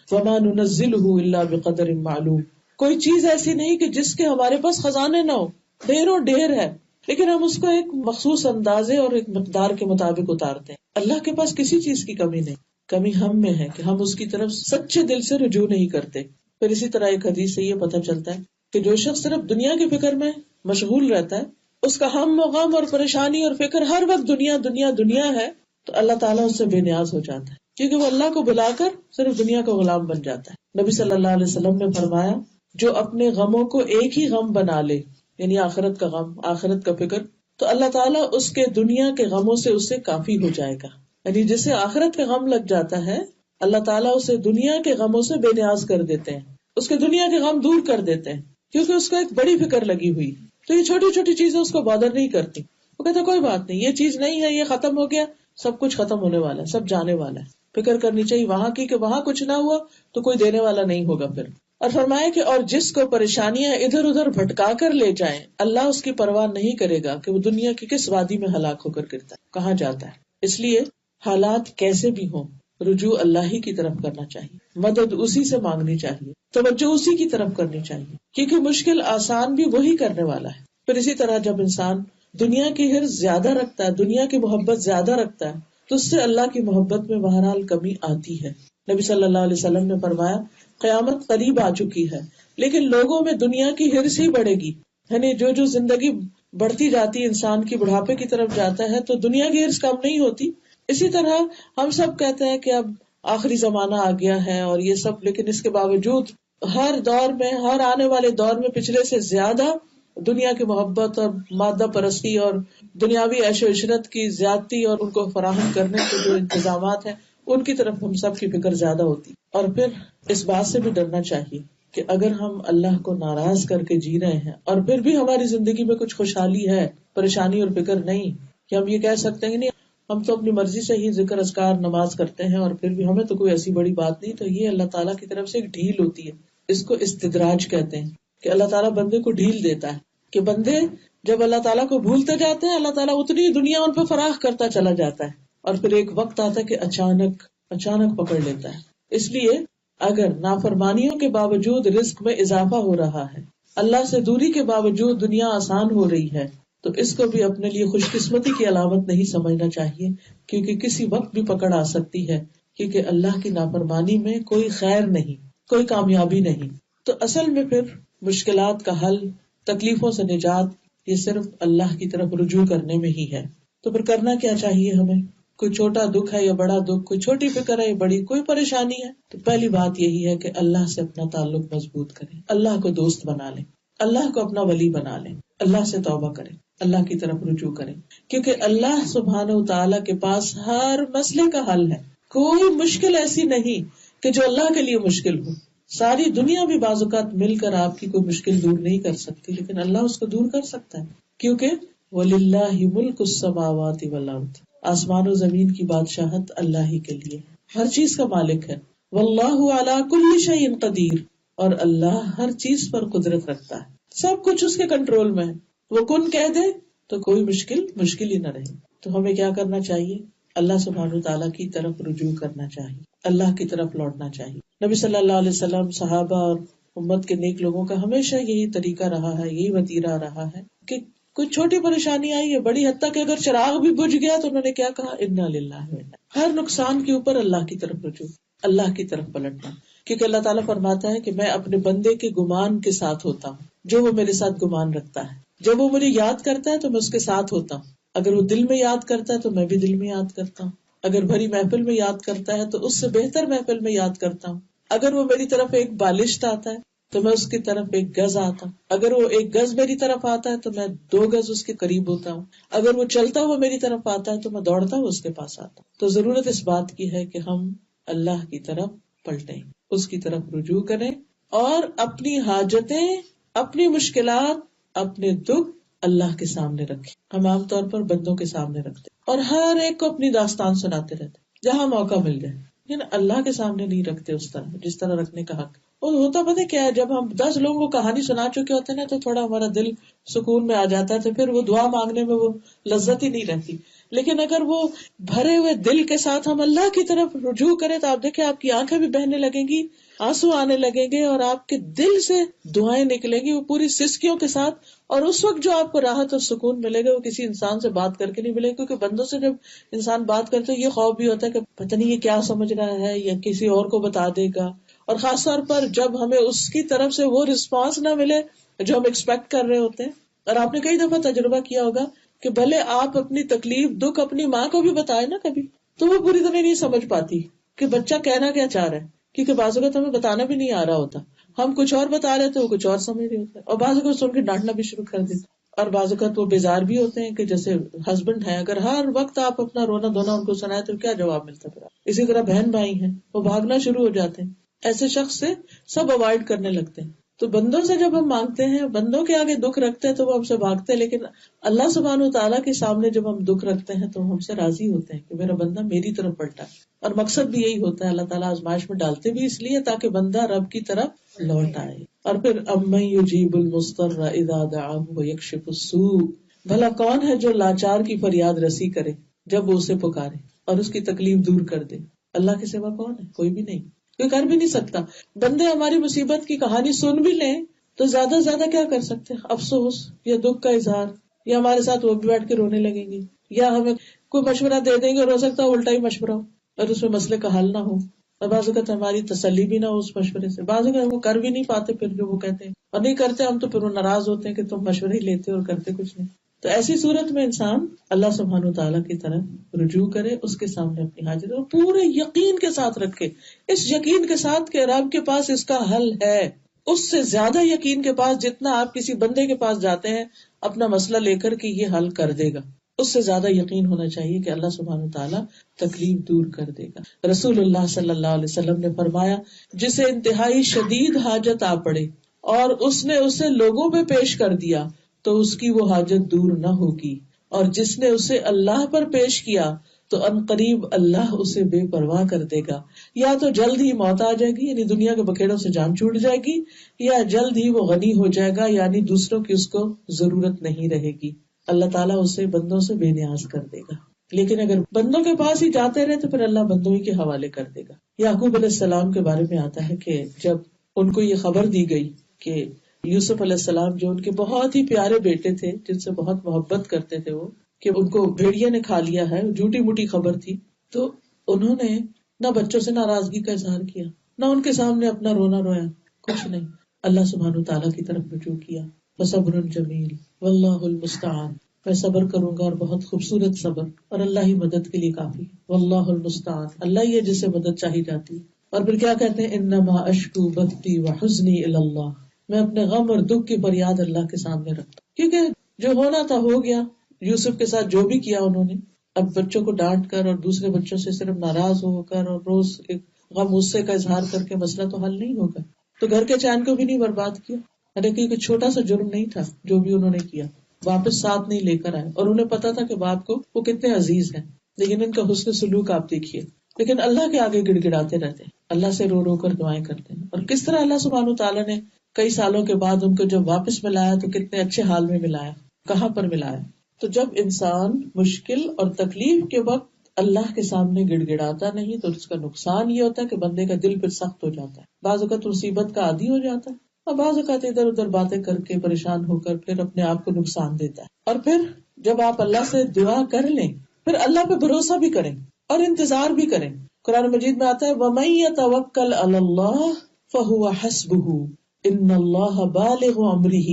وَمَا نُنَزِّلُهُ إِلَّا بِقَدَرٍ مَّعْلُومٍ، کوئی چیز ایسی نہیں کہ جس کے ہمارے پاس خزانے نہ ہو، ڈھیروں ڈھیر ہے، لیکن ہم اس کو ایک مخصوص اندازے اور ایک مقدار کے مطابق اتارتے ہیں. اللہ کے پاس کسی چیز کی کمی نہیں، کمی ہم میں ہے کہ ہم اس کی طرف سچے دل سے رجوع نہیں کرتے. پھر اسی طرح ایک حدیث سے یہ پتہ چلتا ہے کہ جو شخص صرف دنیا کی فکر میں مشغول رہتا ہے، اس کا ہم و غم اور پریشانی اور فکر ہر وقت دنیا دنیا دنیا ہے، تو اللہ تعالیٰ اس سے بے نیاز ہو جاتا ہے، کیونکہ وہ اللہ کو بلا کر صرف دنیا کا غلام بن جاتا ہے. نبی صلی اللہ علیہ وسلم نے فرمایا، جو اپنے غموں کو ایک ہی غم بنا لے، یعنی آخرت کا غم، آخرت کا فکر، تو اللہ تعالیٰ اس کے دنیا کے غموں سے اس سے کافی ہو جائے گا. یعنی جسے آخرت کا غم لگ جاتا ہے، اللہ تعالیٰ اسے دنیا کے غموں سے بے نیاز کر دیتے ہیں، اس کے دنیا کے غم دور کر دیتے ہیں، کیونکہ اس کو ایک بڑی فکر لگی ہوئی. تو یہ چھوٹی چھوٹی چیزیں اس کو بادر نہیں کرتی، وہ کہتا کوئی بات نہیں، یہ چیز نہیں ہے، یہ ختم ہو گیا، سب کچھ ختم ہونے والا ہے، سب جانے والا ہے. فکر کرنی چاہیے وہاں کی کہ وہاں کچھ نہ ہوا تو کوئی دینے والا نہیں ہوگا پھر. اور فرمایا کہ اور جس کو پریشانیاں ادھر ادھر بھٹکا کر لے جائیں، اللہ اس کی پرواہ نہیں کرے گا کہ وہ دنیا کی کس وادی میں ہلاک ہو کر گرتا ہے، کہاں جاتا ہے. اس لیے حالات کیسے بھی ہوں، رجوع اللہ ہی کی طرف کرنا چاہیے، مدد اسی سے مانگنی چاہیے، توجہ اسی کی طرف کرنی چاہیے، کیونکہ مشکل آسان بھی وہی کرنے والا ہے. پھر اسی طرح جب انسان دنیا کی حرص زیادہ رکھتا ہے، دنیا کی محبت زیادہ رکھتا ہے، تو اس سے اللہ کی محبت میں بہرحال کمی آتی ہے. نبی صلی اللہ علیہ وسلم نے فرمایا، قیامت قریب آ چکی ہے، لیکن لوگوں میں دنیا کی حرص ہی بڑھے گی. یعنی جو زندگی بڑھتی جاتی ہے، انسان کی بڑھاپے کی طرف جاتا ہے، تو دنیا کی حرص کم نہیں ہوتی. اسی طرح ہم سب کہتے ہیں کہ اب آخری زمانہ آ گیا ہے اور یہ سب، لیکن اس کے باوجود ہر دور میں، ہر آنے والے دور میں پچھلے سے زیادہ دنیا کی محبت اور مادہ پرستی اور دنیاوی عیش و عشرت کی زیادتی اور ان کو فراہم کرنے کے جو انتظامات ہیں ان کی طرف ہم سب کی فکر زیادہ ہوتی. اور پھر اس بات سے بھی ڈرنا چاہیے کہ اگر ہم اللہ کو ناراض کر کے جی رہے ہیں اور پھر بھی ہماری زندگی میں کچھ خوشحالی ہے، پریشانی اور فکر نہیں، کہ ہم یہ کہہ سکتے ہیں کہ نہیں ہم تو اپنی مرضی سے ہی ذکر اذکار نماز کرتے ہیں اور پھر بھی ہمیں تو کوئی ایسی بڑی بات نہیں، تو یہ اللہ تعالیٰ کی طرف سے ایک ڈھیل ہوتی ہے. اس کو استدراج کہتے ہیں کہ اللہ تعالیٰ بندے کو ڈھیل دیتا ہے کہ بندے جب اللہ تعالیٰ کو بھولتے جاتے ہیں، اللہ تعالیٰ اتنی دنیا ان پہ فراخ کرتا چلا جاتا ہے اور پھر ایک وقت آتا ہے کہ اچانک پکڑ لیتا ہے. اس لیے اگر نافرمانیوں کے باوجود رزق میں اضافہ ہو رہا ہے، اللہ سے دوری کے باوجود دنیا آسان ہو رہی ہے، تو اس کو بھی اپنے لیے خوش قسمتی کی علامت نہیں سمجھنا چاہیے، کیونکہ کسی وقت بھی پکڑ آ سکتی ہے، کیونکہ اللہ کی نافرمانی میں کوئی خیر نہیں، کوئی کامیابی نہیں. تو اصل میں پھر مشکلات کا حل، تکلیفوں سے نجات، یہ صرف اللہ کی طرف رجوع کرنے میں ہی ہے. تو پھر کرنا کیا چاہیے ہمیں؟ کوئی چھوٹا دکھ ہے یا بڑا دکھ، کوئی چھوٹی فکر ہے یا بڑی کوئی پریشانی ہے، تو پہلی بات یہی ہے کہ اللہ سے اپنا تعلق مضبوط کریں، اللہ کو دوست بنا لیں، اللہ کو اپنا ولی بنا لیں، اللہ سے توبہ کریں، اللہ کی طرف رجوع کریں، کیونکہ اللہ سبحانہ وتعالیٰ کے پاس ہر مسئلے کا حل ہے. کوئی مشکل ایسی نہیں کہ جو اللہ کے لیے مشکل ہو. ساری دنیا بھی بعض اوقات مل کر آپ کی کوئی مشکل دور نہیں کر سکتی، لیکن اللہ اس کو دور کر سکتا ہے، کیونکہ وَلِلَّهِ مُلْكُ السَّمَاوَاتِ وَالْأَرْضِ، آسمان و زمین کی بادشاہت اللہ ہی کے لیے. ہر چیز کا مالک ہے. واللہ علی کل شیء قدیر، اور اللہ ہر چیز پر قدرت رکھتا ہے، سب کچھ اس کے کنٹرول میں ہے. وہ کن کہہ دے تو کوئی مشکل ہی نہ رہے. تو ہمیں کیا کرنا چاہیے؟ اللہ سبحانہ تعالیٰ کی طرف رجوع کرنا چاہیے، اللہ کی طرف لوٹنا چاہیے. نبی صلی اللہ علیہ وسلم، صحابہ اور امت کے نیک لوگوں کا ہمیشہ یہی طریقہ رہا ہے، یہی وتیرہ رہا ہے کہ کوئی چھوٹی پریشانی آئی ہے، بڑی حد تک اگر چراغ بھی بجھ گیا تو انہوں نے کیا کہا؟ انا للہ و انا. ہر نقصان کے اوپر اللہ کی طرف رجوع، اللہ کی طرف پلٹنا. کیونکہ اللہ تعالیٰ فرماتا ہے کہ میں اپنے بندے کے گمان کے ساتھ ہوتا ہوں، جو وہ میرے ساتھ گمان رکھتا ہے. جب وہ مجھے یاد کرتا ہے تو میں اس کے ساتھ ہوتا ہوں، اگر وہ دل میں یاد کرتا ہے تو میں بھی دل میں یاد کرتا ہوں، اگر بھری محفل میں یاد کرتا ہے تو اس سے بہتر محفل میں یاد کرتا ہوں. اگر وہ میری طرف ایک بالشت آتا ہے تو میں اس کی طرف ایک گز آتا ہوں، اگر وہ ایک گز میری طرف آتا ہے تو میں 2 گز اس کے قریب ہوتا ہوں، اگر وہ چلتا ہوا میری طرف آتا ہے تو میں دوڑتا ہوں اس کے پاس آتا ہوں. تو ضرورت اس بات کی ہے کہ ہم اللہ کی طرف پلٹیں، اس کی طرف رجوع کریں اور اپنی حاجتیں، اپنی مشکلات، اپنے دکھ اللہ کے سامنے رکھیں. ہم عام طور پر بندوں کے سامنے رکھتے اور ہر ایک کو اپنی داستان سناتے رہتے جہاں موقع مل جائے، لیکن اللہ کے سامنے نہیں رکھتے اس طرح جس طرح رکھنے کا حق. اور ہوتا پتہ کیا ہے، جب ہم 10 لوگوں کو کہانی سنا چکے ہوتے ہیں نا تو تھوڑا ہمارا دل سکون میں آ جاتا ہے، تو پھر وہ دعا مانگنے میں وہ لذت ہی نہیں رہتی. لیکن اگر وہ بھرے ہوئے دل کے ساتھ ہم اللہ کی طرف رجوع کریں تو آپ دیکھیں آپ کی آنکھیں بھی بہنے لگیں گی، آنسو آنے لگیں گے اور آپ کے دل سے دعائیں نکلیں گی وہ پوری سسکیوں کے ساتھ. اور اس وقت جو آپ کو راحت اور سکون ملے گا وہ کسی انسان سے بات کر کے نہیں ملے گا، کیونکہ بندوں سے جب انسان بات کرتے ہے یہ خوف بھی ہوتا ہے کہ پتہ نہیں یہ کیا سمجھ رہا ہے یا کسی اور کو بتا دے گا. اور خاص طور پر جب ہمیں اس کی طرف سے وہ رسپانس نہ ملے جو ہم ایکسپیکٹ کر رہے ہوتے ہیں. اور آپ نے کئی دفعہ تجربہ کیا ہوگا کہ بھلے آپ اپنی تکلیف دکھ اپنی ماں کو بھی بتائے نا کبھی، تو وہ پوری طرح نہیں سمجھ پاتی کہ بچہ کہنا کیا چاہ رہا ہے، کیونکہ بعض اوقات ہمیں بتانا بھی نہیں آ رہا ہوتا، ہم کچھ اور بتا رہے تھے وہ کچھ اور سمجھ رہے ہوتے ہیں، اور بعض اوقات سن کے ڈانٹنا بھی شروع کر دیتے. اور بعض اوقات وہ بیزار بھی ہوتے ہیں کہ جیسے ہسبینڈ ہے، اگر ہر وقت آپ اپنا رونا دھونا ان کو سنائے تو کیا جواب ملتا پھر. اسی طرح بہن بھائی ہیں، وہ بھاگنا شروع ہو جاتے ہیں، ایسے شخص سے سب اوائڈ کرنے لگتے ہیں. تو بندوں سے جب ہم مانگتے ہیں، بندوں کے آگے دکھ رکھتے ہیں تو وہ ہم سے بھاگتے ہیں، لیکن اللہ سبحانہ و تعالیٰ کے سامنے جب ہم دکھ رکھتے ہیں تو ہم سے راضی ہوتے ہیں کہ میرا بندہ میری طرف پلٹا. اور مقصد بھی یہی ہوتا ہے، اللہ تعالیٰ آزمائش میں ڈالتے بھی اس لیے تاکہ بندہ رب کی طرف لوٹ آئے. اور پھر امن یجیب المضطر اذا دعاہ ویکشف السوء، بھلا کون ہے جو لاچار کی فریاد رسی کرے جب وہ اسے پکارے اور اس کی تکلیف دور کر دے. اللہ کے سوا کون ہے؟ کوئی بھی نہیں، کوئی کر بھی نہیں سکتا. بندے ہماری مصیبت کی کہانی سن بھی لیں تو زیادہ سے زیادہ کیا کر سکتے ہیں؟ افسوس یا دکھ کا اظہار، یا ہمارے ساتھ وہ بھی بیٹھ کے رونے لگیں گے، یا ہمیں کوئی مشورہ دے دیں گے اور ہو سکتا ہے الٹا ہی مشورہ ہو اور اس میں مسئلے کا حل نہ ہو، اور بعض اوقات ہماری تسلی بھی نہ ہو اس مشورے سے. بعض اوقات وہ کر بھی نہیں پاتے پھر جو وہ کہتے ہیں، اور نہیں کرتے ہم تو پھر وہ ناراض ہوتے ہیں کہ تم مشورے ہی لیتے اور کرتے کچھ نہیں. تو ایسی صورت میں انسان اللہ سبحانہ تعالیٰ کی طرف رجوع کرے، اس کے سامنے اپنی حاجت اور پورے یقین کے ساتھ رکھے، اس یقین کے ساتھ کہ رب کے پاس اس کا حل ہے. اس سے زیادہ یقین کے پاس جتنا آپ کسی بندے کے پاس جاتے ہیں اپنا مسئلہ لے کر کہ یہ حل کر دے گا، اس سے زیادہ یقین ہونا چاہیے کہ اللہ سبحانہ تعالیٰ تکلیف دور کر دے گا. رسول اللہ صلی اللہ علیہ وسلم نے فرمایا، جسے انتہائی شدید حاجت آ پڑے اور اس نے اسے لوگوں پہ پیش کر دیا تو اس کی وہ حاجت دور نہ ہوگی، اور جس نے اسے اللہ پر پیش کیا تو ان قریب اللہ اسے بے پرواہ کر دے گا. یا تو جلد ہی موت آ جائے گی، یعنی دنیا کے بکھیڑوں سے جان چھوٹ جائے گی، یا جلد ہی وہ غنی ہو جائے گا، یعنی دوسروں کی اس کو ضرورت نہیں رہے گی. اللہ تعالیٰ اسے بندوں سے بے نیاز کر دے گا. لیکن اگر بندوں کے پاس ہی جاتے رہے تو پھر اللہ بندوں ہی کے حوالے کر دے گا. یعقوب علیہ السلام کے بارے میں آتا ہے کہ جب ان کو یہ خبر دی گئی کہ یوسف علیہ السلام جو ان کے بہت ہی پیارے بیٹے تھے، جن سے بہت محبت کرتے تھے وہ، کہ ان کو بھیڑیا نے کھا لیا ہے، جھوٹی موٹی خبر تھی، تو انہوں نے نہ بچوں سے ناراضگی کا اظہار کیا، نہ ان کے سامنے اپنا رونا رویا، کچھ نہیں. اللہ سبحانہ تعالیٰ کی طرف رجوع کیا. فصبر جمیل واللہ المستعان، میں صبر کروں گا اور بہت خوبصورت صبر، اور اللہ ہی مدد کے لیے کافی. واللہ المستعان، اللہ ہی ہے جسے مدد چاہی جاتی. اور پھر کیا کہتے ہیں، انما اشکو بثی وحزنی الی اللہ، میں اپنے غم اور دکھ کی فریاد اللہ کے سامنے رکھتا ہوں، کیونکہ جو ہونا تھا ہو گیا. یوسف کے ساتھ جو بھی کیا انہوں نے، اب بچوں کو ڈانٹ کر اور دوسرے بچوں سے صرف ناراض ہو کر اور روز ایک غم غصے کا اظہار کر کے مسئلہ تو حل نہیں ہوگا. تو گھر کے چین کو بھی نہیں برباد کیا، لیکن کوئی چھوٹا سا جرم نہیں تھا جو بھی انہوں نے کیا، واپس ساتھ نہیں لے کر آئے. اور انہیں پتا تھا کہ باپ کو وہ کتنے عزیز ہیں، لیکن ان کا حسن سلوک آپ دیکھیے. لیکن اللہ کے آگے گڑ گڑاتے رہتے ہیں، اللہ سے رو رو کر دعائیں کرتے ہیں. اور کس طرح اللہ سبحانہ وتعالیٰ نے کئی سالوں کے بعد ان کو جب واپس ملایا تو کتنے اچھے حال میں ملایا، کہاں پر ملایا. تو جب انسان مشکل اور تکلیف کے وقت اللہ کے سامنے گڑ گڑاتا نہیں تو اس کا نقصان یہ ہوتا ہے کہ بندے کا دل پھر سخت ہو جاتا ہے، بعض اوقات مصیبت کا عادی ہو جاتا ہے، اور بعض اوقات ادھر ادھر باتیں کر کے پریشان ہو کر پھر اپنے آپ کو نقصان دیتا ہے. اور پھر جب آپ اللہ سے دعا کر لیں پھر اللہ پہ بھروسہ بھی کریں اور انتظار بھی کریں. قرآن مجید میں آتا ہے وَمَن يَتَوَكَّلْ عَلَى اللَّهِ فَهُوَ حَسْبُهُ إِنَّ اللَّهَ بَالِغُ أَمْرِهِ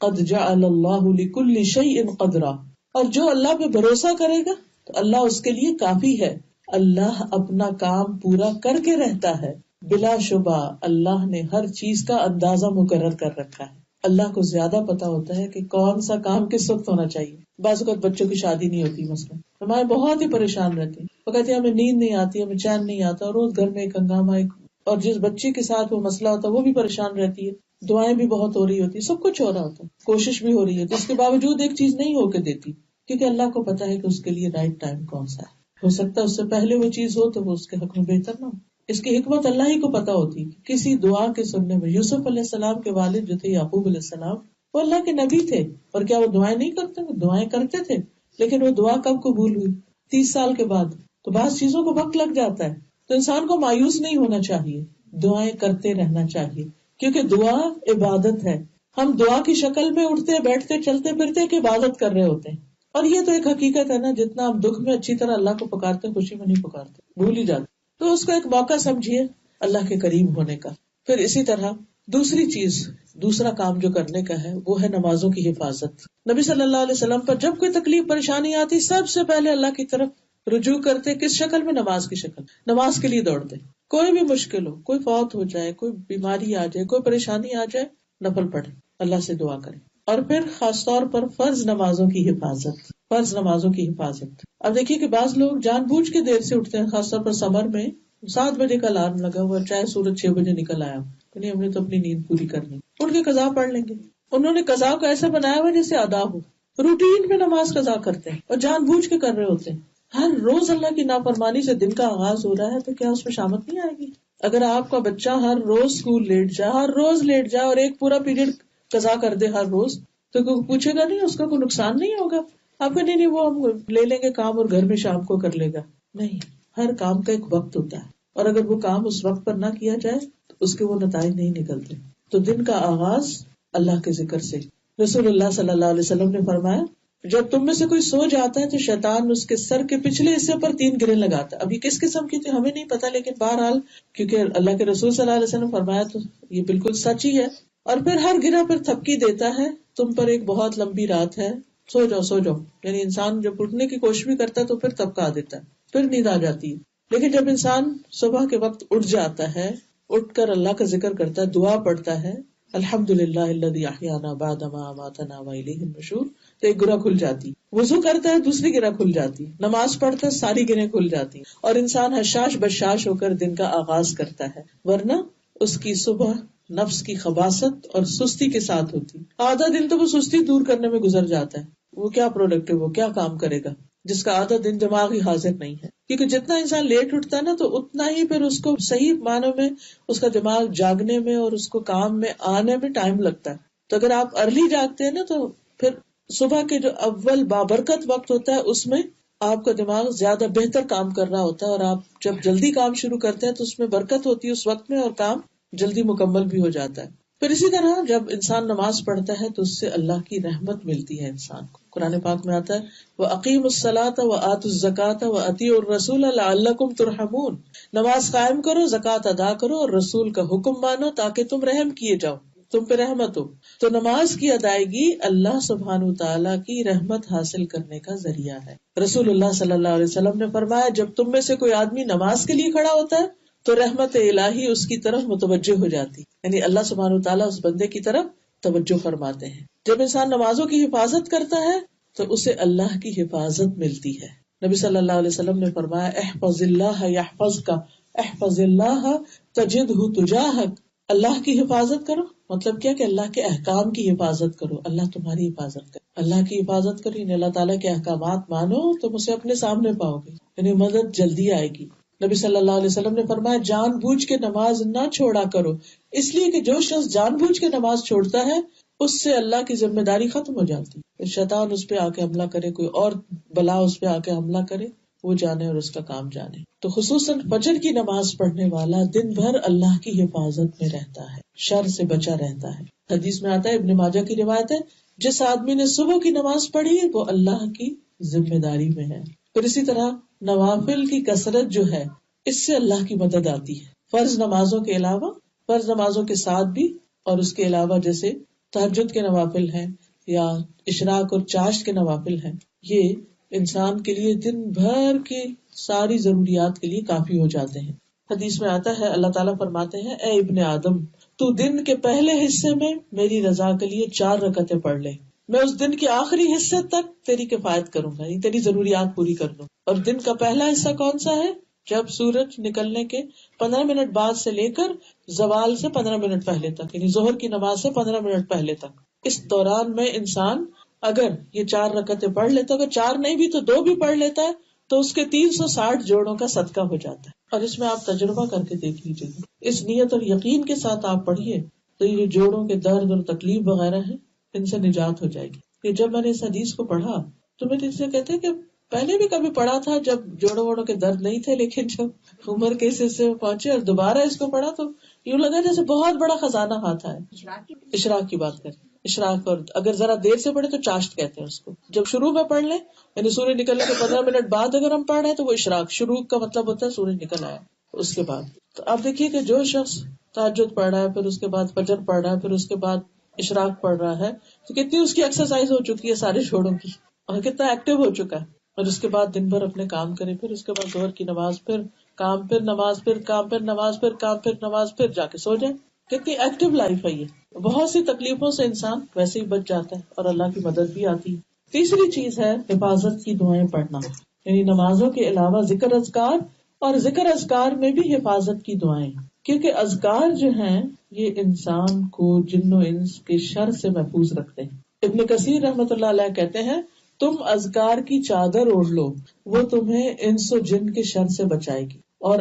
قَدْ جَعَلَ اللَّهُ لِكُلِّ شَيْءٍ قَدْرًا. اور جو اللہ پہ بھروسہ کرے گا تو اللہ اس کے لیے کافی ہے. اللہ اپنا کام پورا کر کے رہتا ہے، بلا شبہ اللہ نے ہر چیز کا اندازہ مقرر کر رکھا ہے. اللہ کو زیادہ پتا ہوتا ہے کہ کون سا کام کس وقت ہونا چاہیے. بعض اوقات بچوں کی شادی نہیں ہوتی مثلا، ہمارے بہت ہی پریشان رہتے ہیں، وہ کہتے ہیں ہمیں نیند نہیں آتی، ہمیں چین نہیں آتا، روز گھر میں ایک ہنگامہ، اور جس بچے کے ساتھ وہ مسئلہ ہوتا ہے وہ بھی پریشان رہتی ہے. دعائیں بھی بہت ہو رہی ہوتی، سب کچھ ہو رہا ہوتا ہے، کوشش بھی ہو رہی ہوتی، اس کے باوجود ایک چیز نہیں ہو کے دیتی، کیونکہ اللہ کو پتا ہے کہ اس کے لیے رائٹ ٹائم کون سا ہے. ہو سکتا ہے اس سے پہلے وہ چیز ہو تو وہ اس کے حق میں بہتر نہ ہو. اس کی حکمت اللہ ہی کو پتا ہوتی. کسی دعا کے سننے میں یوسف علیہ السلام کے والد جو تھے یعقوب علیہ السلام، وہ اللہ کے نبی تھے، اور کیا وہ دعائیں نہیں کرتے؟ وہ دعائیں کرتے تھے، لیکن وہ دعا کب قبول ہوئی؟ 30 سال کے بعد. تو بعض چیزوں کو وقت لگ جاتا ہے، تو انسان کو مایوس نہیں ہونا چاہیے، دعائیں کرتے رہنا چاہیے، کیونکہ دعا عبادت ہے. ہم دعا کی شکل میں اٹھتے بیٹھتے چلتے پھرتے کہ عبادت کر رہے ہوتے ہیں. اور یہ تو ایک حقیقت ہے نا، جتنا ہم دکھ میں اچھی طرح اللہ کو پکارتے ہیں، خوشی میں نہیں پکارتے، بھول ہی جاتے. تو اس کو ایک موقع سمجھیے اللہ کے قریب ہونے کا. پھر اسی طرح دوسری چیز، دوسرا کام جو کرنے کا ہے وہ ہے نمازوں کی حفاظت. نبی صلی اللہ علیہ وسلم پر جب کوئی تکلیف پریشانی آتی سب سے پہلے اللہ کی طرف رجوع کرتے. کس شکل میں؟ نماز کی شکل. نماز کے لیے دوڑتے. کوئی بھی مشکل ہو، کوئی فوت ہو جائے، کوئی بیماری آ جائے، کوئی پریشانی آ جائے، نفل پڑھے، اللہ سے دعا کریں. اور پھر خاص طور پر فرض نمازوں کی حفاظت. فرض نمازوں کی حفاظت. اب دیکھیے کہ بعض لوگ جان بوجھ کے دیر سے اٹھتے ہیں، خاص طور پر سمر میں 7 بجے کا الارم لگا ہوا، چاہے سورج 6 بجے نکل آیا، نہیں ہم نے تو اپنی نیند پوری کرنی، اٹھ کے قضا پڑھ لیں گے. انہوں نے قضا کو ایسا بنایا ہوا جیسے ادا ہو، روٹین میں نماز قضا کرتے ہیں اور جان بوجھ کے کر رہے ہوتے ہیں. ہر روز اللہ کی نافرمانی سے دن کا آغاز ہو رہا ہے تو کیا اس میں شامت نہیں آئے گی؟ اگر آپ کا بچہ ہر روز اسکول لیٹ جائے، ہر روز لیٹ جائے اور ایک پورا پیریڈ قضا کر دے ہر روز، تو کوئی پوچھے گا نہیں؟ اس کا کوئی نقصان نہیں ہوگا؟ آپ کہ نہیں وہ ہم لے لیں گے کام اور گھر میں شام کو کر لے گا. نہیں، ہر کام کا ایک وقت ہوتا ہے، اور اگر وہ کام اس وقت پر نہ کیا جائے تو اس کے وہ نتائج نہیں نکلتے. تو دن کا آغاز اللہ کے ذکر سے. رسول اللہ صلی اللہ علیہ وسلم نے فرمایا جب تم میں سے کوئی سو جاتا ہے تو شیطان اس کے سر کے پچھلے حصے پر 3 گرے لگاتا ہے. ابھی کس قسم کی تھی ہمیں نہیں پتا، لیکن بہرحال کیونکہ اللہ کے رسول صلی اللہ علیہ وسلم فرمایا تو یہ بالکل سچ ہی ہے. اور پھر ہر گرہ پر تھپکی دیتا ہے تم پر ایک بہت لمبی رات ہے، سو جاؤ سو جاؤ. یعنی انسان جب اٹھنے کی کوشش بھی کرتا ہے تو پھر تھپکا دیتا ہے، پھر نیند آ جاتی ہے. لیکن جب انسان صبح کے وقت اٹھ جاتا ہے، اٹھ کر اللہ کا ذکر کرتا ہے، دعا پڑھتا ہے، الحمدللہ الذی احیانا بعد ما اماتنا والیہ النشور، تو ایک گرہ کھل جاتی. وضو کرتا ہے دوسری گرہ کھل جاتی. نماز پڑھتا ہے ساری گرہیں کھل جاتی، اور انسان حشاش بشاش ہو کر دن کا آغاز کرتا ہے. ورنہ اس کی صبح نفس کی خباثت اور سستی کے ساتھ ہوتی. آدھا دن تو وہ سستی دور کرنے میں گزر جاتا ہے. وہ کیا پروڈکٹیو، وہ کیا کام کرے گا جس کا آدھا دن دماغ ہی حاضر نہیں ہے. کیونکہ جتنا انسان لیٹ اٹھتا ہے نا تو اتنا ہی پھر اس کو صحیح معنوں میں اس کا دماغ جاگنے میں اور اس کو کام میں آنے میں ٹائم لگتا ہے. تو اگر آپ ارلی جاگتے ہیں نا تو پھر صبح کے جو اول بابرکت وقت ہوتا ہے اس میں آپ کا دماغ زیادہ بہتر کام کر رہا ہوتا ہے، اور آپ جب جلدی کام شروع کرتے ہیں تو اس میں برکت ہوتی ہے اس وقت میں، اور کام جلدی مکمل بھی ہو جاتا ہے. پھر اسی طرح جب انسان نماز پڑھتا ہے تو اس سے اللہ کی رحمت ملتی ہے انسان کو. قرآن پاک میں آتا ہے وَأَقِيمُوا الصَّلَاةَ وَآتُوا الزَّكَاةَ وَأَطِيعُوا الرَّسُولَ لَعَلَّكُمْ تُرْحَمُونَ. نماز قائم کرو، زکوٰۃ ادا کرو، اور رسول کا حکم مانو تاکہ تم رحم کیے جاؤ، تم پہ رحمت ہو. تو نماز کی ادائیگی اللہ سبحانہ وتعالیٰ کی رحمت حاصل کرنے کا ذریعہ ہے. رسول اللہ صلی اللہ علیہ وسلم نے فرمایا جب تم میں سے کوئی آدمی نماز کے لیے کھڑا ہوتا ہے تو رحمت الہی اس کی طرف متوجہ ہو جاتی، یعنی اللہ سبحانہ وتعالیٰ اس بندے کی طرف توجہ فرماتے ہیں. جب انسان نمازوں کی حفاظت کرتا ہے تو اسے اللہ کی حفاظت ملتی ہے. نبی صلی اللہ علیہ وسلم نے فرمایا احفظ اللہ یحفظک، احفظ اللہ تجدہ تجاہک. اللہ کی حفاظت کرو مطلب کیا کہ اللہ کے احکام کی حفاظت کرو، اللہ تمہاری حفاظت کرے. اللہ کی حفاظت کرو یعنی اللہ تعالیٰ کے احکامات مانو، تم اسے اپنے سامنے پاؤ گے، یعنی مدد جلدی آئے گی. نبی صلی اللہ علیہ وسلم نے فرمایا جان بوجھ کے نماز نہ چھوڑا کرو، اس لیے کہ جو شخص جان بوجھ کے نماز چھوڑتا ہے اس سے اللہ کی ذمہ داری ختم ہو جاتی ہے. شیطان اس پہ آ کے حملہ کرے، کوئی اور بلا اس پہ آ کے حملہ کرے، وہ جانے اور اس کا کام جانے. تو خصوصاً فجر کی نماز پڑھنے والا دن بھر اللہ کی حفاظت میں رہتا ہے، شر سے بچا رہتا ہے. حدیث میں آتا ہے، ابن ماجہ کی روایت ہے، جس آدمی نے صبح کی نماز پڑھی وہ اللہ کی ذمہ داری میں ہے. پھر اسی طرح نوافل کی کثرت جو ہے اس سے اللہ کی مدد آتی ہے. فرض نمازوں کے علاوہ، فرض نمازوں کے ساتھ بھی، اور اس کے علاوہ جیسے تہجد کے نوافل ہیں یا اشراق اور چاشت کے نوافل ہیں، یہ انسان کے لیے دن بھر کی ساری ضروریات کے لیے کافی ہو جاتے ہیں. حدیث میں آتا ہے اللہ تعالیٰ فرماتے ہیں، اے ابن آدم تو دن کے پہلے حصے میں میری رضا کے لیے 4 رکعتیں پڑھ لے، میں اس دن کے آخری حصے تک تیری کفایت کروں گا، یعنی تیری ضروریات پوری کر دوں. اور دن کا پہلا حصہ کون سا ہے؟ جب سورج نکلنے کے 15 منٹ بعد سے لے کر زوال سے 15 منٹ پہلے تک، یعنی ظہر کی نماز سے 15 منٹ پہلے تک. اس دوران میں انسان اگر یہ 4 رکعتیں پڑھ لیتا، اگر 4 نہیں بھی تو 2 بھی پڑھ لیتا ہے تو اس کے 360 جوڑوں کا صدقہ ہو جاتا ہے. اور اس میں آپ تجربہ کر کے دیکھ لیجیے، اس نیت اور یقین کے ساتھ آپ پڑھیے تو یہ جوڑوں کے درد اور تکلیف وغیرہ ہیں ان سے نجات ہو جائے گی. کہ جب میں نے اس حدیث کو پڑھا تو میں سے کہتے کہ پہلے بھی کبھی پڑھا تھا جب جوڑوں ووڑوں کے درد نہیں تھے، لیکن جب عمر کے اس حصے میں پہنچے اور دوبارہ اس کو پڑھا تو یوں لگا جیسے بہت بڑا خزانہ ہاتھ آیا. اشراق کی بات کریں، اشراق، اور اگر ذرا دیر سے پڑھے تو چاشت کہتے ہیں اس کو. جب شروع میں پڑھ لیں یعنی سورج نکلنے کے 15 منٹ بعد اگر ہم پڑھ رہے ہیں تو وہ اشراق، شروع کا مطلب ہوتا ہے سورج نکل آیا اس کے بعد. تو آپ دیکھیے کہ جو شخص تہجد پڑھ رہا ہے، پھر اس کے بعد فجر پڑھ رہا ہے، پھر اس کے بعد اشراق پڑھ رہا ہے، تو کتنی اس کی ایکسرسائز ہو چکی ہے سارے جوڑوں کی، اور کتنا ایکٹیو ہو چکا ہے. اور اس کے بعد دن بھر اپنے کام کرے، پھر اس کے بعد ظہر کی نماز، پھر کام، پھر نماز، پھر کام، پھر نماز، پھر کام، پھر نماز، پھر جا کے سو جائے. کتنی ایکٹیو لائف ہے یہ. بہت سی تکلیفوں سے انسان ویسے ہی بچ جاتا ہے اور اللہ کی مدد بھی آتی ہے. تیسری چیز ہے حفاظت کی دعائیں پڑھنا، یعنی نمازوں کے علاوہ ذکر اذکار، اور ذکر اذکار میں بھی حفاظت کی دعائیں، کیونکہ اذکار جو ہیں یہ انسان کو جن و انس کے شر سے محفوظ رکھتے ہیں. ابن کثیر رحمۃ اللہ علیہ کہتے ہیں، تم اذکار کی چادر اوڑھ لو، وہ تمہیں انس و جن کے شر سے بچائے گی، اور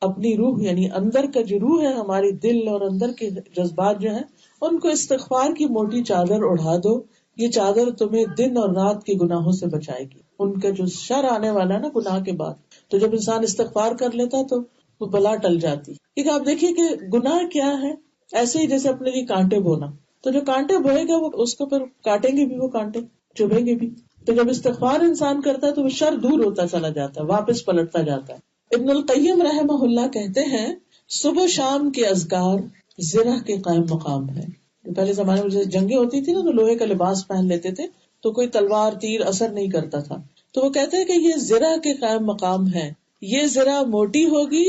اپنی روح یعنی اندر کا جو روح ہے، ہماری دل اور اندر کے جذبات جو ہیں، ان کو استغفار کی موٹی چادر اڑھا دو. یہ چادر تمہیں دن اور رات کے گناہوں سے بچائے گی، ان کا جو شر آنے والا ہے نا گناہ کے بعد. تو جب انسان استغفار کر لیتا تو وہ بلا ٹل جاتی. کیونکہ آپ دیکھیے کہ گناہ کیا ہے، ایسے ہی جیسے اپنے لیے کانٹے بونا، تو جو کانٹے بوئے گا وہ اس کو پھر کاٹیں گے بھی، وہ کانٹے چبھیں گے بھی. تو جب استغفار انسان کرتا ہے تو وہ شر دور ہوتا چلا جاتا ہے، واپس پلٹتا جاتا ہے. ابن القیم رحمہ اللہ کہتے ہیں، صبح شام کے اذکار زرہ کے قائم مقام ہے. پہلے زمانے میں جیسے جنگیں ہوتی تھی نا تو لوہے کا لباس پہن لیتے تھے تو کوئی تلوار تیر اثر نہیں کرتا تھا. تو وہ کہتے ہیں کہ یہ زرہ کے قائم مقام ہے. یہ زرہ موٹی ہوگی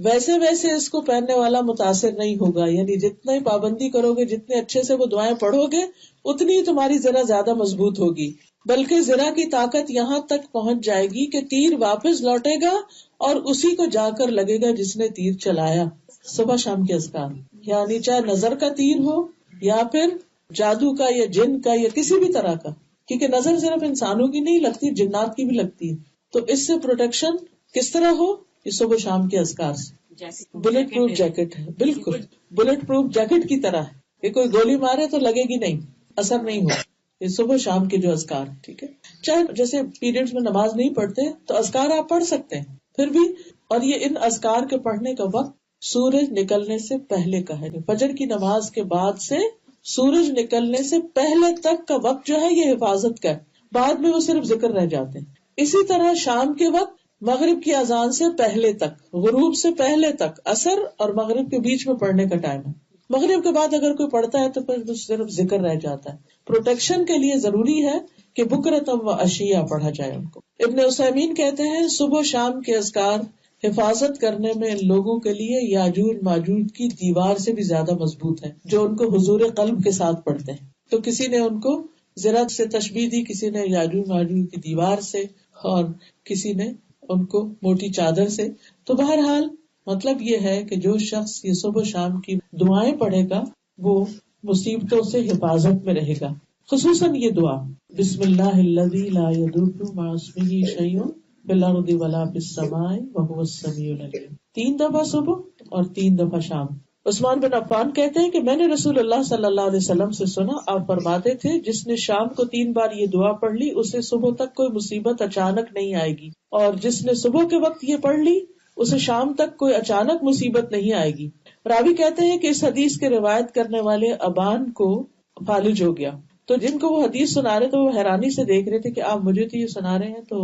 ویسے ویسے اس کو پہننے والا متاثر نہیں ہوگا، یعنی جتنی پابندی کرو گے، جتنے اچھے سے وہ دعائیں پڑھو گے، اتنی تمہاری زرہ زیادہ مضبوط ہوگی. بلکہ زرہ کی طاقت یہاں تک پہنچ جائے گی کہ تیر واپس لوٹے گا اور اسی کو جا کر لگے گا جس نے تیر چلایا. صبح شام کے اذکار، یعنی چاہے نظر کا تیر ہو یا پھر جادو کا یا جن کا یا کسی بھی طرح کا، کیونکہ نظر صرف انسانوں کی نہیں لگتی، جنات کی بھی لگتی ہے. تو اس سے پروٹیکشن کس طرح ہو؟ یہ صبح شام کے اذکار سے. بلٹ پروف جیکٹ ہے، بالکل بلٹ پروف جیکٹ کی طرح ہے کہ کوئی گولی مارے تو لگے گی نہیں، اثر نہیں ہو. یہ صبح شام کے جو اذکار، ٹھیک ہے. چاہے جیسے پیریڈز میں نماز نہیں پڑھتے تو اذکار آپ پڑھ سکتے ہیں پھر بھی. اور یہ ان اذکار کے پڑھنے کا وقت سورج نکلنے سے پہلے کا ہے. فجر کی نماز کے بعد سے سورج نکلنے سے پہلے تک کا وقت جو ہے یہ حفاظت کا ہے، بعد میں وہ صرف ذکر رہ جاتے ہیں. اسی طرح شام کے وقت مغرب کی اذان سے پہلے تک، غروب سے پہلے تک، عصر اور مغرب کے بیچ میں پڑھنے کا ٹائم ہے. مغرب کے بعد اگر کوئی پڑھتا ہے تو پھر صرف ذکر رہ جاتا ہے. پروٹیکشن کے لیے ضروری ہے کہ بکرتم و عشیہ پڑھا جائے ان کو. ابن عثیمین کہتے ہیں، صبح شام کے اذکار حفاظت کرنے میں ان لوگوں کے لیے یاجوج ماجوج کی دیوار سے بھی زیادہ مضبوط ہے جو ان کو حضور قلب کے ساتھ پڑھتے ہیں. تو کسی نے ان کو زرہ سے تشبیہ دی، کسی نے یاجوج ماجوج کی دیوار سے، اور کسی نے ان کو موٹی چادر سے. تو بہرحال مطلب یہ ہے کہ جو شخص یہ صبح شام کی دعائیں پڑھے گا وہ مصیبتوں سے حفاظت میں رہے گا. خصوصاً یہ دعا، بسم اللہ الذی لا یضر مع اسمہ شیء بالارض ولا فی السماء وهو السمیع العلیم. 3 دفعہ صبح اور 3 دفعہ شام. عثمان بن عفان کہتے ہیں کہ میں نے رسول اللہ صلی اللہ علیہ وسلم سے سنا، آپ فرماتے تھے جس نے شام کو 3 بار یہ دعا پڑھ لی اسے صبح تک کوئی مصیبت اچانک نہیں آئے گی، اور جس نے صبح کے وقت یہ پڑھ لی اسے شام تک کوئی اچانک مصیبت نہیں آئے گی. راوی کہتے ہیں کہ اس حدیث کے روایت کرنے والے ابان کو فالج ہو گیا، تو جن کو وہ حدیث سنا رہے تھے وہ حیرانی سے دیکھ رہے تھے کہ آپ مجھے تو یہ سنا رہے ہیں تو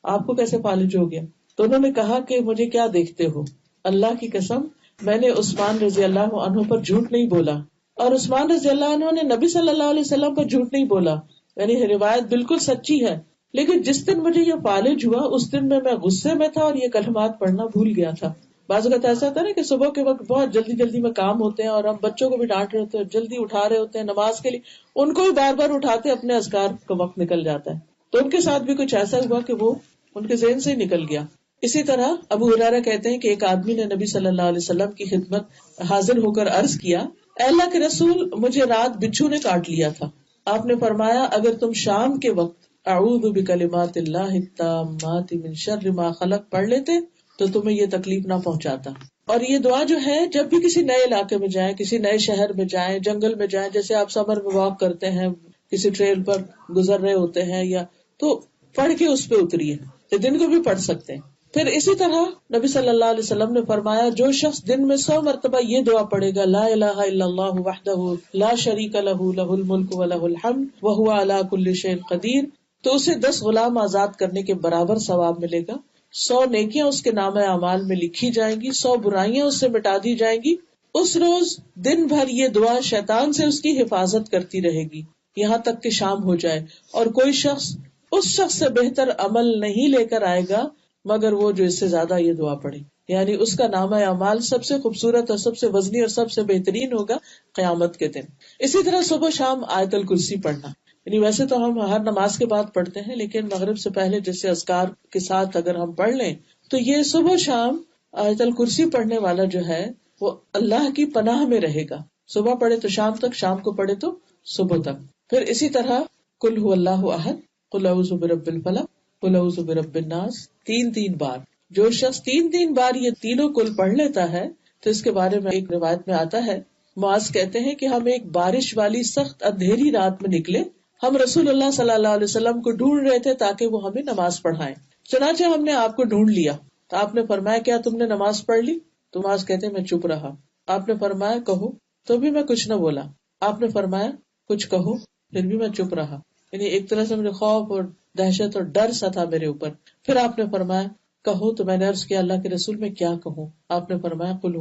آپ کو کیسے فالج ہو گیا. تو انہوں نے کہا کہ مجھے کیا دیکھتے ہو، اللہ کی قسم میں نے عثمان رضی اللہ عنہ پر جھوٹ نہیں بولا، اور عثمان رضی اللہ عنہ نے نبی صلی اللہ علیہ وسلم پر جھوٹ نہیں بولا، یعنی روایت بالکل سچی ہے. لیکن جس دن مجھے یہ فالج ہوا اس دن میں غصے میں تھا اور یہ کلمات پڑھنا بھول گیا تھا. بعض اوقات ایسا ہوتا ہے نا کہ صبح کے وقت بہت جلدی جلدی میں کام ہوتے ہیں اور ہم بچوں کو بھی ڈانٹ رہے ہوتے ہیں، جلدی اٹھا رہے ہوتے ہیں نماز کے لیے، ان کو بھی بار بار اٹھاتے اپنے اذکار کا وقت نکل جاتا ہے. تو ان کے ساتھ بھی کچھ ایسا ہوا کہ وہ ان کے ذہن سے ہی نکل گیا. اسی طرح ابو ہریرہ کہتے ہیں کہ ایک آدمی نے نبی صلی اللہ علیہ وسلم کی خدمت حاضر ہو کر عرض کیا، اے اللہ کے رسول مجھے رات بچھو نے کاٹ لیا تھا. آپ نے فرمایا اگر تم شام کے وقت اعوذ بکلمات اللہ التامات من شر ما خلق پڑھ لیتے تو تمہیں یہ تکلیف نہ پہنچاتا. اور یہ دعا جو ہے جب بھی کسی نئے علاقے میں جائیں، کسی نئے شہر میں جائیں، جنگل میں جائیں، جیسے آپ سمر میں واک کرتے ہیں، کسی ٹریل پر گزر رہے ہوتے ہیں، یا تو پڑھ کے اس پہ اتریے. دن کو بھی پڑھ سکتے ہیں. پھر اسی طرح نبی صلی اللہ علیہ وسلم نے فرمایا جو شخص دن میں 100 مرتبہ یہ دعا پڑھے گا، لا الہ الا اللہ وحدہ لا شریک لہ لہ الملک ولہ الحمد وہو علی کل شیء قدیر، تو اسے 10 غلام آزاد کرنے کے برابر ثواب ملے گا. 100 نیکیاں اس کے نام اعمال میں لکھی جائیں گی، 100 برائیاں اس سے مٹا دی جائیں گی. اس روز دن بھر یہ دعا شیطان سے اس کی حفاظت کرتی رہے گی یہاں تک کہ شام ہو جائے، اور کوئی شخص اس شخص سے بہتر عمل نہیں لے کر آئے گا مگر وہ جو اس سے زیادہ یہ دعا پڑھے. یعنی اس کا نامہ اعمال سب سے خوبصورت اور سب سے وزنی اور سب سے بہترین ہوگا قیامت کے دن. اسی طرح صبح شام آیت الکرسی پڑھنا، یعنی ویسے تو ہم ہر نماز کے بعد پڑھتے ہیں، لیکن مغرب سے پہلے جیسے اذکار کے ساتھ اگر ہم پڑھ لیں تو یہ صبح شام آیت الکرسی پڑھنے والا جو ہے وہ اللہ کی پناہ میں رہے گا. صبح پڑھے تو شام تک، شام کو پڑھے تو صبح تک. پھر اسی طرح قل هو اللہ احد، قل اعوذ برب الفلق، قل اعوذ برب الناس 3 بار. جو شخص 3 بار یہ تینوں کل پڑھ لیتا ہے تو اس کے بارے میں ایک روایت میں آتا ہے، معاذ کہتے ہیں کہ ہم ایک بارش والی سخت اندھیری رات میں نکلے، ہم رسول اللہ صلی اللہ علیہ وسلم کو ڈھونڈ رہے تھے تاکہ وہ ہمیں نماز پڑھائیں. چنانچہ ہم نے آپ کو ڈھونڈ لیا تو آپ نے فرمایا کیا تم نے نماز پڑھ لی؟ تو معاذ کہتے ہیں میں چپ رہا. آپ نے فرمایا کہو، تو بھی میں کچھ نہ بولا. آپ نے فرمایا کچھ کہو، پھر بھی میں چپ رہا. یعنی ایک طرح سے مجھے خوف اور دہشت اور ڈر سا تھا میرے اوپر. پھر آپ نے فرمایا کہو، تو میں نے عرض کیا اللہ کے رسول میں کیا کہوں؟ آپ نے فرمایا قل